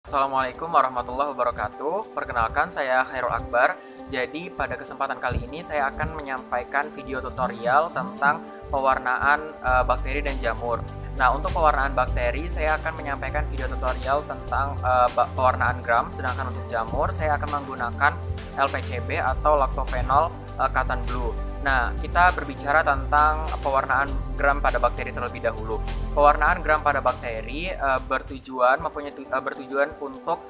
Assalamualaikum warahmatullahi wabarakatuh. Perkenalkan, saya Khairul Akbar. Jadi pada kesempatan kali ini saya akan menyampaikan video tutorial tentang pewarnaan bakteri dan jamur. Nah, untuk pewarnaan bakteri saya akan menyampaikan video tutorial tentang pewarnaan gram, sedangkan untuk jamur saya akan menggunakan LPCB atau lactophenol cotton blue. Nah, kita berbicara tentang pewarnaan gram pada bakteri terlebih dahulu. Pewarnaan gram pada bakteri bertujuan untuk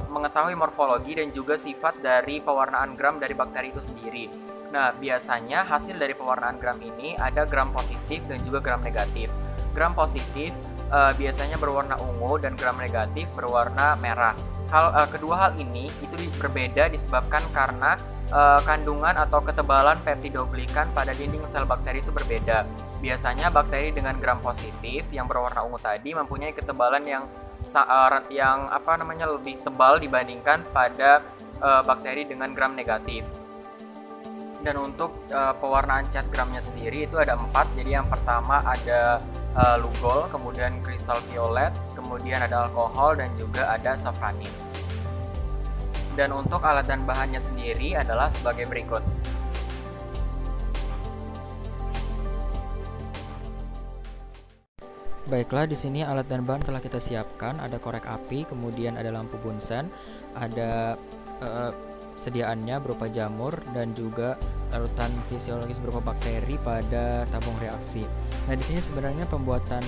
mengetahui morfologi dan juga sifat dari pewarnaan gram dari bakteri itu sendiri. Nah, biasanya hasil dari pewarnaan gram ini ada gram positif dan juga gram negatif. Gram positif biasanya berwarna ungu dan gram negatif berwarna merah. Kedua hal ini itu berbeda disebabkan karena kandungan atau ketebalan peptidoglikan pada dinding sel bakteri itu berbeda. Biasanya bakteri dengan gram positif yang berwarna ungu tadi mempunyai ketebalan yang lebih tebal dibandingkan pada bakteri dengan gram negatif. Dan untuk pewarnaan cat gramnya sendiri itu ada 4. Jadi yang pertama ada lugol, kemudian kristal violet, kemudian ada alkohol, dan juga ada safranin. Dan untuk alat dan bahannya sendiri adalah sebagai berikut. Baiklah, di sini alat dan bahan telah kita siapkan. Ada korek api, kemudian ada lampu bunsen, ada sediaannya berupa jamur dan juga larutan fisiologis berupa bakteri pada tabung reaksi. Nah, di sini sebenarnya pembuatan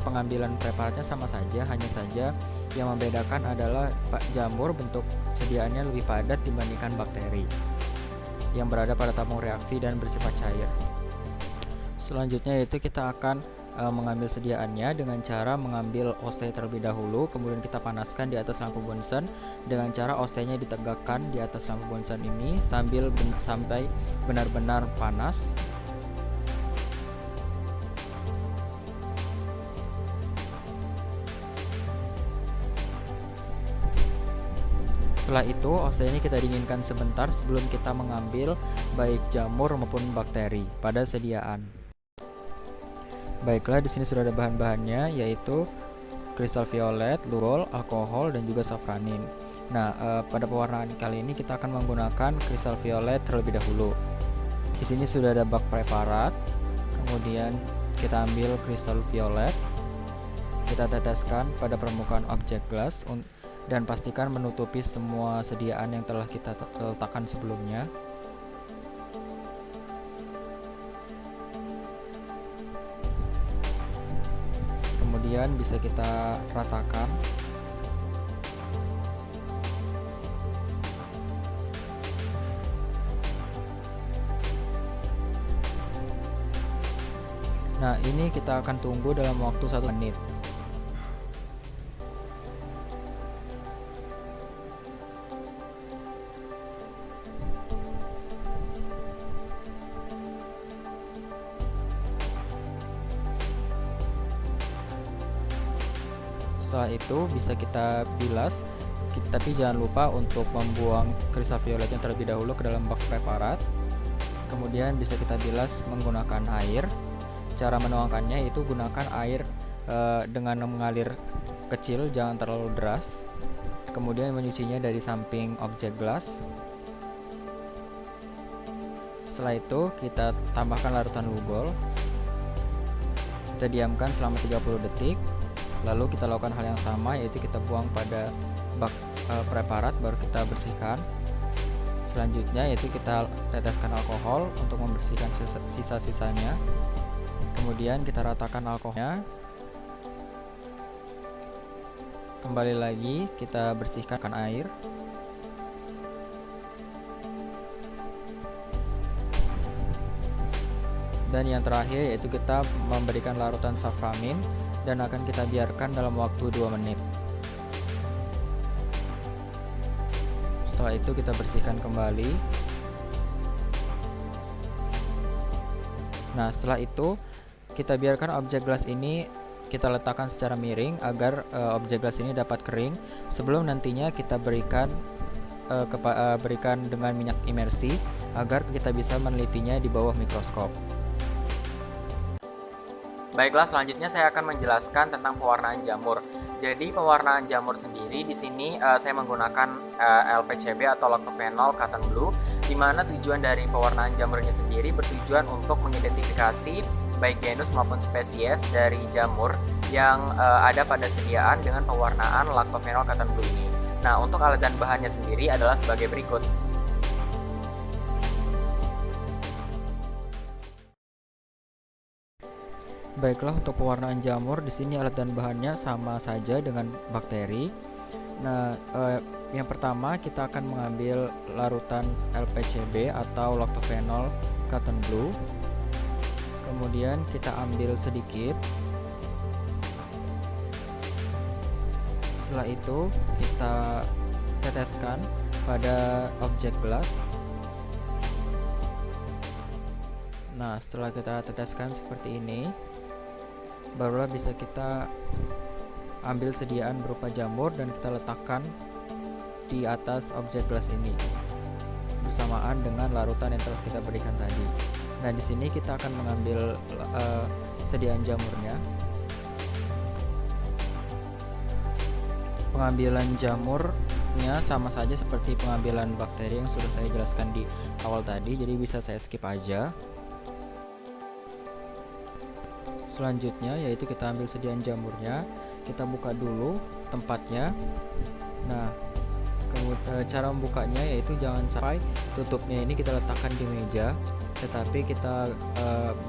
pengambilan preparatnya sama saja, hanya saja yang membedakan adalah jamur bentuk sediaannya lebih padat dibandingkan bakteri yang berada pada tabung reaksi dan bersifat cair. Selanjutnya yaitu kita akan mengambil sediaannya dengan cara mengambil OC terlebih dahulu, kemudian kita panaskan di atas lampu bunsen dengan cara OC-nya ditegakkan di atas lampu bunsen ini sampai benar-benar panas. Setelah itu OC ini kita dinginkan sebentar sebelum kita mengambil baik jamur maupun bakteri pada sediaan. Baiklah, di sini sudah ada bahan-bahannya yaitu kristal violet, lugol, alkohol, dan juga safranin. Nah, pada pewarnaan kali ini kita akan menggunakan kristal violet terlebih dahulu. Di sini sudah ada bak preparat. Kemudian kita ambil kristal violet, kita teteskan pada permukaan objek gelas dan pastikan menutupi semua sediaan yang telah kita letakkan sebelumnya. Kemudian bisa kita ratakan. Nah, ini kita akan tunggu dalam waktu 1 menit. Setelah itu bisa kita bilas, tapi jangan lupa untuk membuang kristal violetnya terlebih dahulu ke dalam bak preparat. Kemudian bisa kita bilas menggunakan air. Cara menuangkannya itu gunakan air dengan mengalir kecil, jangan terlalu deras. Kemudian menyucinya dari samping objek gelas. Setelah itu kita tambahkan larutan lugol. Kita diamkan selama 30 detik. Lalu kita lakukan hal yang sama, yaitu kita buang pada bak preparat, baru kita bersihkan. Selanjutnya yaitu kita teteskan alkohol untuk membersihkan sisa-sisanya. Kemudian kita ratakan alkoholnya. Kembali lagi kita bersihkan air. Dan yang terakhir yaitu kita memberikan larutan safranin dan akan kita biarkan dalam waktu 2 menit. Setelah itu kita bersihkan kembali. Nah, setelah itu kita biarkan objek gelas ini kita letakkan secara miring agar objek gelas ini dapat kering sebelum nantinya kita berikan dengan minyak imersi agar kita bisa menelitinya di bawah mikroskop. Baiklah, selanjutnya saya akan menjelaskan tentang pewarnaan jamur. Jadi pewarnaan jamur sendiri di sini saya menggunakan LPCB atau Lactophenol Cotton Blue, di mana tujuan dari pewarnaan jamur ini sendiri bertujuan untuk mengidentifikasi baik genus maupun spesies dari jamur yang ada pada sediaan dengan pewarnaan Lactophenol Cotton Blue ini. Nah, untuk alat dan bahannya sendiri adalah sebagai berikut. Baiklah, untuk pewarnaan jamur di sini alat dan bahannya sama saja dengan bakteri. Nah, yang pertama kita akan mengambil larutan LPCB atau Lactophenol Cotton Blue. Kemudian kita ambil sedikit. Setelah itu kita teteskan pada objek gelas. Nah, setelah kita teteskan seperti ini, barulah bisa kita ambil sediaan berupa jamur dan kita letakkan di atas objek gelas ini bersamaan dengan larutan yang telah kita berikan tadi. Nah, di sini kita akan mengambil sediaan jamurnya. Pengambilan jamurnya sama saja seperti pengambilan bakteri yang sudah saya jelaskan di awal tadi, jadi bisa saya skip aja. Selanjutnya yaitu kita ambil sediaan jamurnya, kita buka dulu tempatnya. Nah, cara membukanya yaitu jangan sampai tutupnya ini kita letakkan di meja, tetapi kita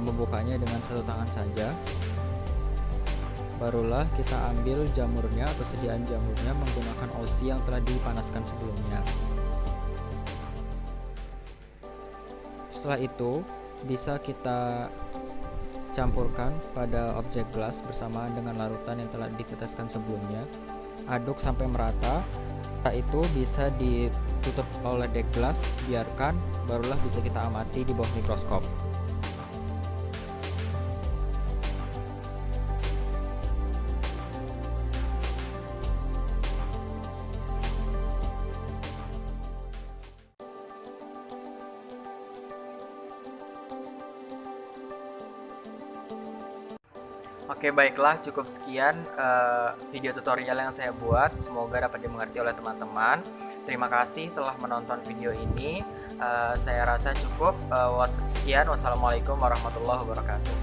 membukanya dengan satu tangan saja. Barulah kita ambil jamurnya atau sediaan jamurnya menggunakan OSI yang telah dipanaskan sebelumnya. Setelah itu bisa kita campurkan pada objek gelas bersamaan dengan larutan yang telah diteteskan sebelumnya. Aduk sampai merata. Setelah itu bisa ditutup oleh dek gelas, biarkan, barulah bisa kita amati di bawah mikroskop. Oke, baiklah, cukup sekian video tutorial yang saya buat. Semoga dapat dimengerti oleh teman-teman. Terima kasih telah menonton video ini. Saya rasa cukup. Sekian, wassalamualaikum warahmatullahi wabarakatuh.